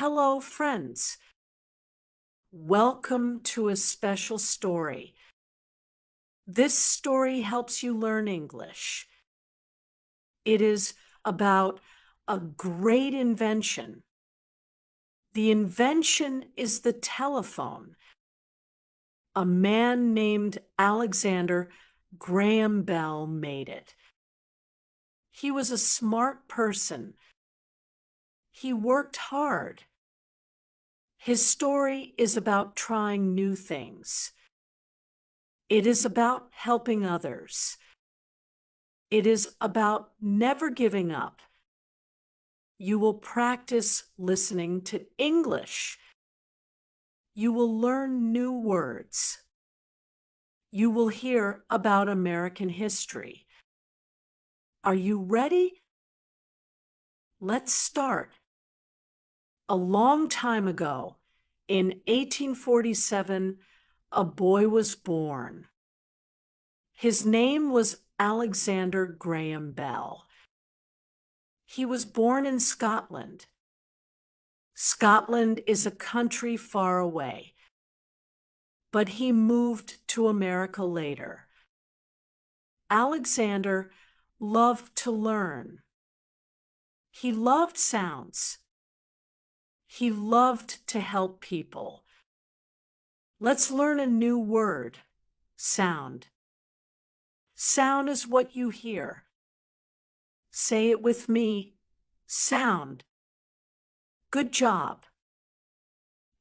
Hello, friends. Welcome to a special story. This story helps you learn English. It is about a great invention. The invention is the telephone. A man named Alexander Graham Bell made it. He was a smart person. He worked hard. His story is about trying new things. It is about helping others. It is about never giving up. You will practice listening to English. You will learn new words. You will hear about American history. Are you ready? Let's start. A long time ago, in 1847, a boy was born. His name was Alexander Graham Bell. He was born in Scotland. Scotland is a country far away, but he moved to America later. Alexander loved to learn. He loved sounds. He loved to help people. Let's learn a new word, sound. Sound is what you hear. Say it with me, sound. Good job.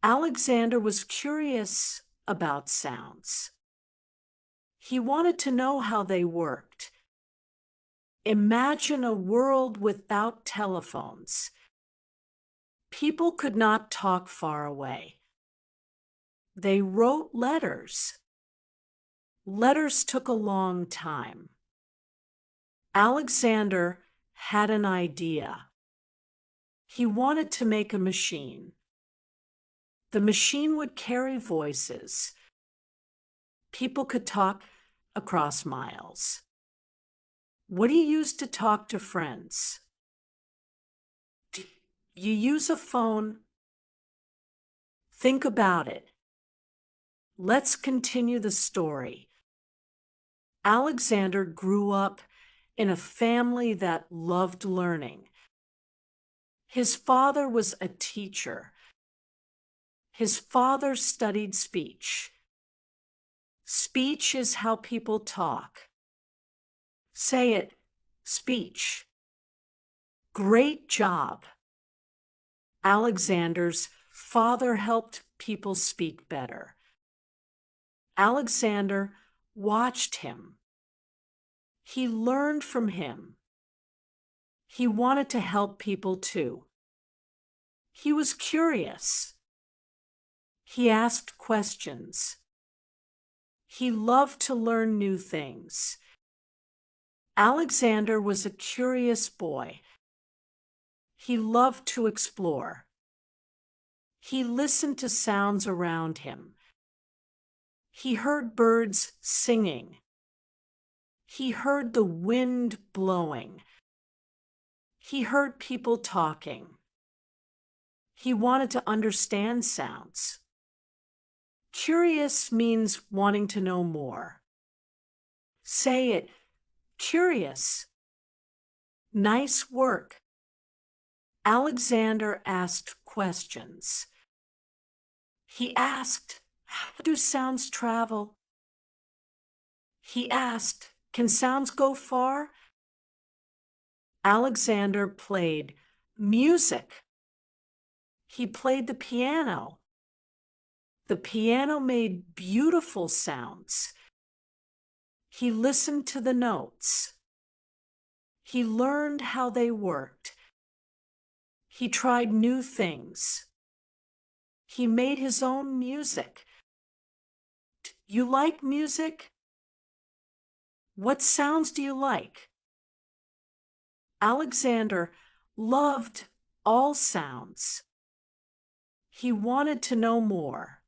Alexander was curious about sounds. He wanted to know how they worked. Imagine a world without telephones. People could not talk far away. They wrote letters. Letters took a long time. Alexander had an idea. He wanted to make a machine. The machine would carry voices. People could talk across miles. What do you use to talk to friends? Do you use a phone? Think about it. Let's continue the story. Alexander grew up in a family that loved learning. His father was a teacher. His father studied speech. Speech is how people talk. Say it, speech. Great job. Alexander's father helped people speak better. Alexander watched him. He learned from him. He wanted to help people too. He was curious. He asked questions. He loved to learn new things. Alexander was a curious boy. He loved to explore. He listened to sounds around him. He heard birds singing. He heard the wind blowing. He heard people talking. He wanted to understand sounds. Curious means wanting to know more. Say it, curious. Nice work. Alexander asked questions. He asked, how do sounds travel? He asked, can sounds go far? Alexander played music. He played the piano. The piano made beautiful sounds. He listened to the notes. He learned how they worked. He tried new things. He made his own music. You like music? What sounds do you like? Alexander loved all sounds. He wanted to know more.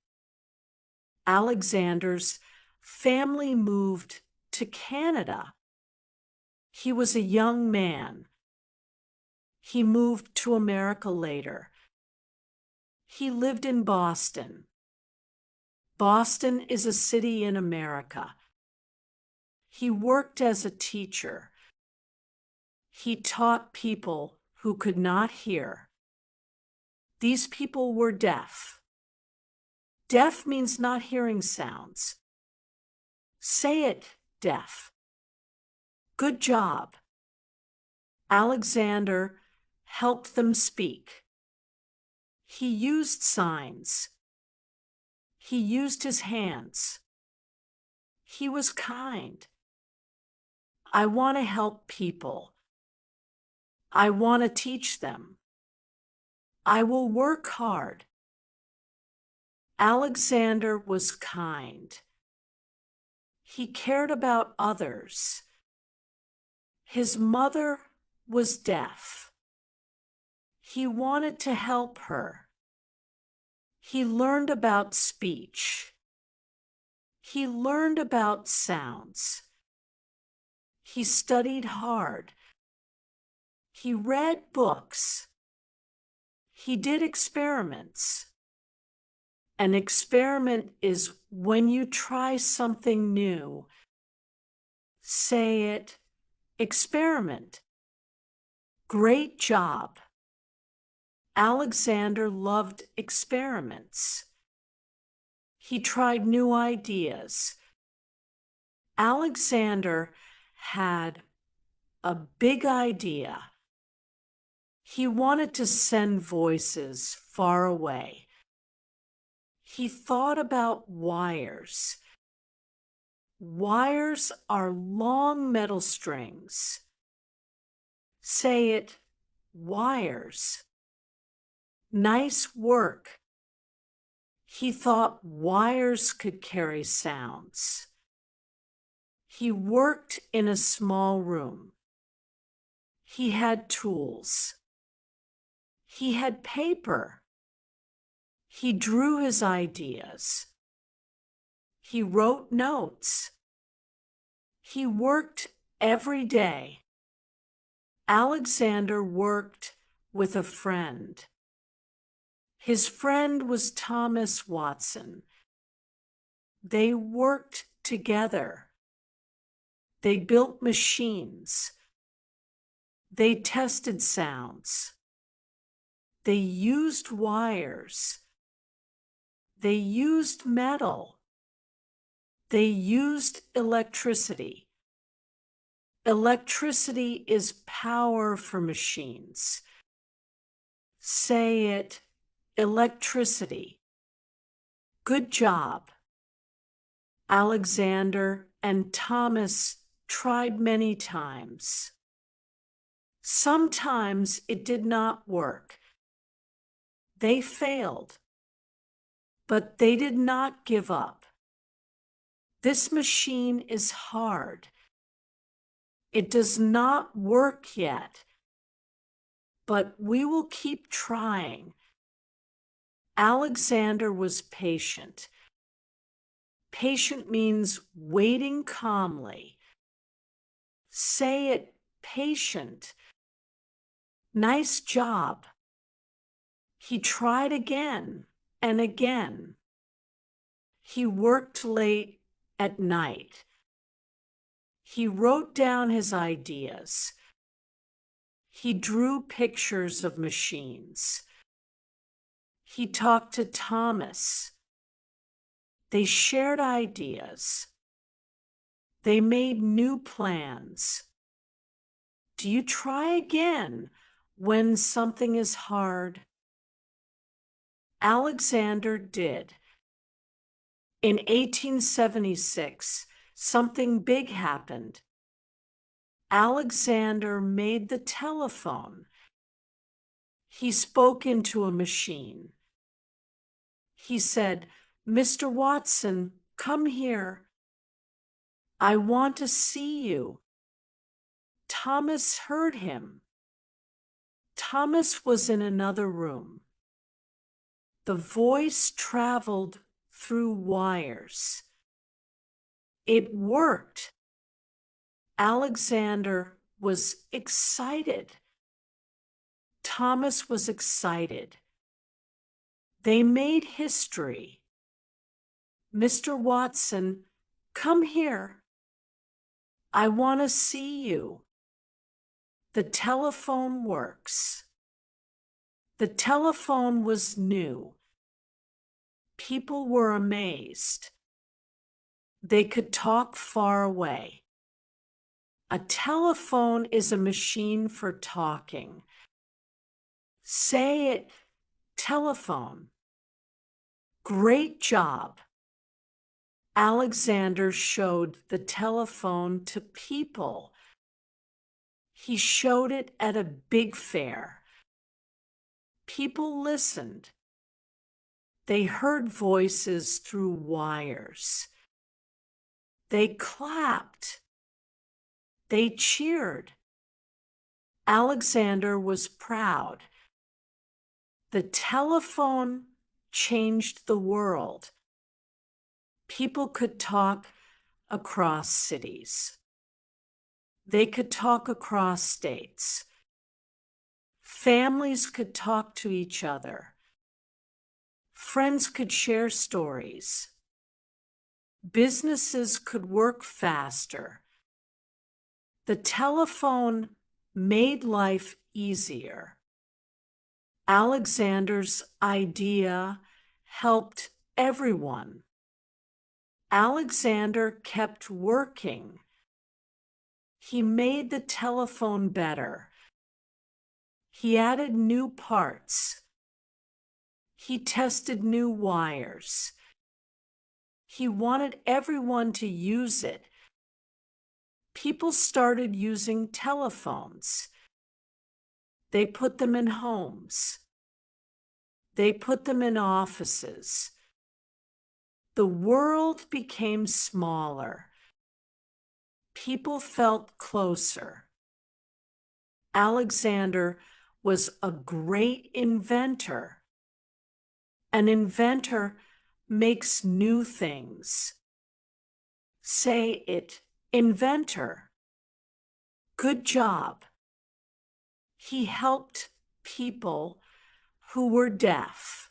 Alexander's family moved to Canada. He was a young man. He moved to America later. He lived in Boston. Boston is a city in America. He worked as a teacher. He taught people who could not hear. These people were deaf. Deaf means not hearing sounds. Say it, deaf. Good job. Alexander helped them speak. He used signs. He used his hands. He was kind. I want to help people. I want to teach them. I will work hard. Alexander was kind. He cared about others. His mother was deaf. He wanted to help her. He learned about speech. He learned about sounds. He studied hard. He read books. He did experiments. An experiment is when you try something new. Say it, experiment. Great job. Alexander loved experiments. He tried new ideas. Alexander had a big idea. He wanted to send voices far away. He thought about wires. Wires are long metal strings. Say it, wires. Nice work. He thought wires could carry sounds. He worked in a small room. He had tools. He had paper. He drew his ideas. He wrote notes. He worked every day. Alexander worked with a friend. His friend was Thomas Watson. They worked together. They built machines. They tested sounds. They used wires. They used metal. They used electricity. Electricity is power for machines. Say it, electricity. Good job. Alexander and Thomas tried many times. Sometimes it did not work. They failed, but they did not give up. This machine is hard. It does not work yet, but we will keep trying. Alexander was patient. Patient means waiting calmly. Say it, patient. Nice job. He tried again and again. He worked late at night. He wrote down his ideas. He drew pictures of machines. He talked to Thomas. They shared ideas. They made new plans. Do you try again when something is hard? Alexander did. In 1876, something big happened. Alexander made the telephone. He spoke into a machine. He said, "Mr. Watson, come here. I want to see you." Thomas heard him. Thomas was in another room. The voice traveled through wires. It worked. Alexander was excited. Thomas was excited. They made history. Mr. Watson, come here. I want to see you. The telephone works. The telephone was new. People were amazed. They could talk far away. A telephone is a machine for talking. Say it, telephone. Great job. Alexander showed the telephone to people. He showed it at a big fair. People listened. They heard voices through wires. They clapped. They cheered. Alexander was proud. The telephone changed the world. People could talk across cities. They could talk across states. Families could talk to each other. Friends could share stories. Businesses could work faster. The telephone made life easier. Alexander's idea helped everyone. Alexander kept working. He made the telephone better. He added new parts. He tested new wires. He wanted everyone to use it. People started using telephones. They put them in homes. They put them in offices. The world became smaller. People felt closer. Alexander was a great inventor. An inventor makes new things. Say it, inventor. Good job. He helped people who were deaf.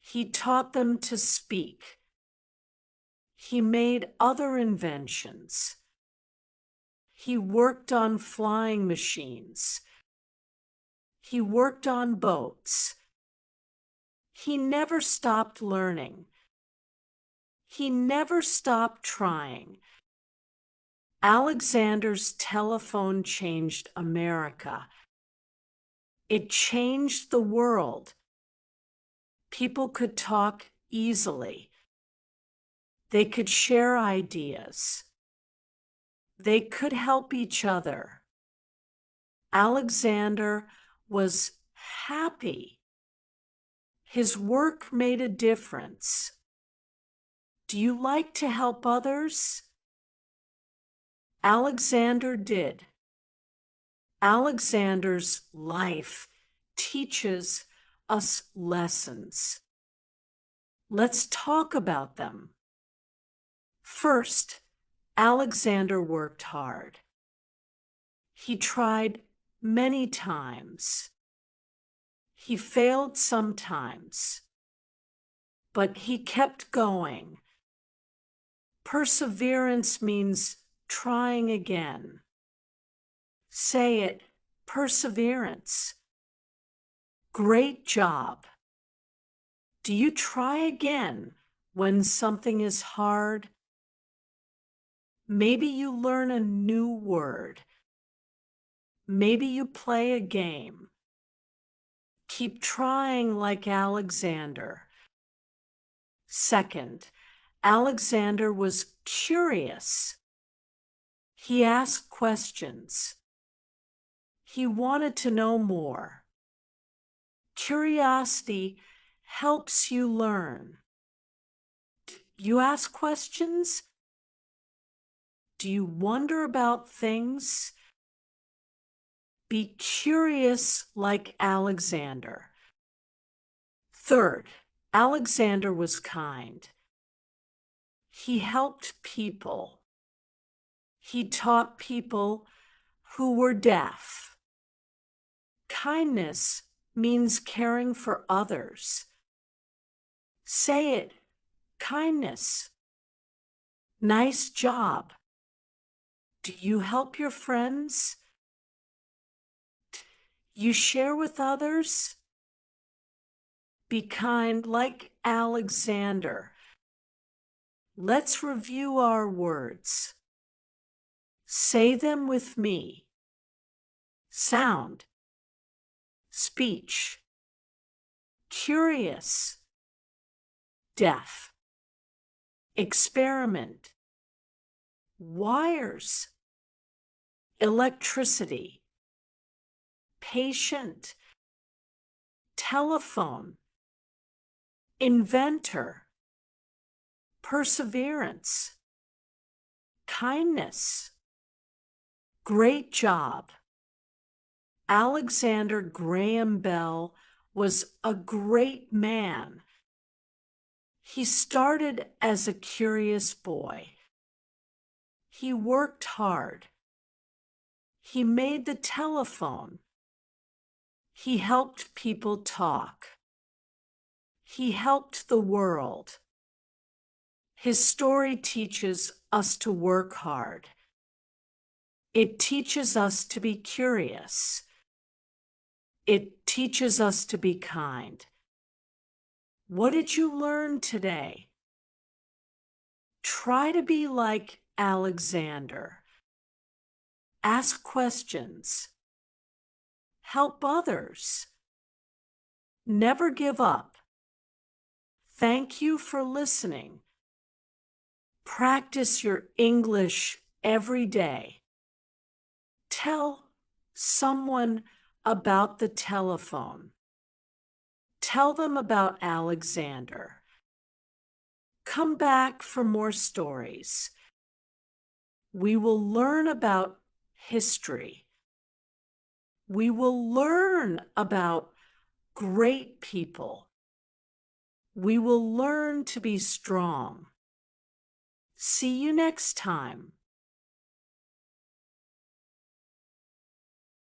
He taught them to speak. He made other inventions. He worked on flying machines. He worked on boats. He never stopped learning. He never stopped trying. Alexander's telephone changed America. It changed the world. People could talk easily. They could share ideas. They could help each other. Alexander was happy. His work made a difference. Do you like to help others? Alexander did. Alexander's life teaches us lessons. Let's talk about them. First, Alexander worked hard. He tried many times. He failed sometimes, but he kept going. Perseverance means trying again. Say it, perseverance. Great job. Do you try again when something is hard? Maybe you learn a new word. Maybe you play a game. Keep trying like Alexander. Second, Alexander was curious. He asked questions. He wanted to know more. Curiosity helps you learn. You ask questions? Do you wonder about things? Be curious like Alexander. Third, Alexander was kind. He helped people. He taught people who were deaf. Kindness means caring for others. Say it. Kindness. Nice job. Do you help your friends? You share with others? Be kind like Alexander. Let's review our words. Say them with me. Sound. Speech. Curious. Deaf. Experiment. Wires. Electricity. Patient. Telephone. Inventor. Perseverance. Kindness. Great job. Alexander Graham Bell was a great man. He started as a curious boy. He worked hard. He made the telephone. He helped people talk. He helped the world. His story teaches us to work hard. It teaches us to be curious. It teaches us to be kind. What did you learn today? Try to be like Alexander. Ask questions. Help others. Never give up. Thank you for listening. Practice your English every day. Tell someone about the telephone. Tell them about Alexander. Come back for more stories. We will learn about history. We will learn about great people. We will learn to be strong. See you next time.